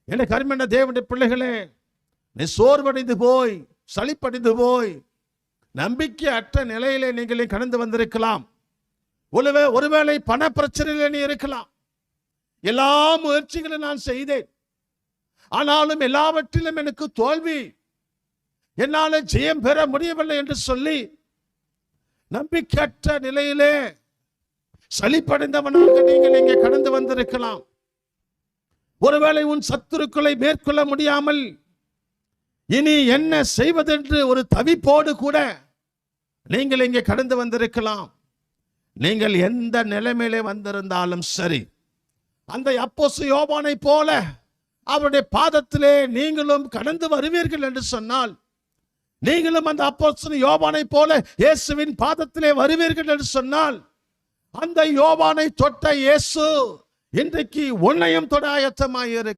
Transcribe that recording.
எனக்கு அருமையான தேவனுடைய பிள்ளைகளே, நீ சோர்வடைந்து போய் சலிப்படைந்து போய் நம்பிக்கை அற்ற நிலையிலே நீங்கள் கடந்து வந்திருக்கலாம். ஒருவேளை பண பிரச்சனையில நீ இருக்கலாம். எல்லா முயற்சிகளும் நான் செய்தேன், ஆனாலும் எல்லாவற்றிலும் எனக்கு தோல்வி, என்னால ஜெயம் பெற முடியவில்லை என்று சொல்லி நம்பிக்கையற்ற நிலையிலே சலிப்படைந்தவனாக நீங்கள் இங்கே கடந்து வந்திருக்கலாம். ஒருவேளை உன் சத்துருக்களை மேற்கொள்ள முடியாமல் இனி என்ன செய்வதென்று ஒரு தவிப்போடு கூட நீங்கள் இங்கே கடந்து வந்திருக்கலாம். நீங்கள் எந்த நிலைமையிலே வந்திருந்தாலும் சரி, அந்த அப்போஸ்தலன் யோவானை போல அவருடைய பாதத்திலே நீங்களும் கடந்து வருவீர்கள் என்று சொன்னால், நீங்களும் அந்த அப்போஸ்தலன் யோவானை போல இயேசுவின் பாதத்திலே வருவீர்கள் என்று சொன்னால், அந்த யோவானை தொட்ட இயேசு இன்றைக்கு உன்னையும் தொட ஆயத்தமாயிருக்கு.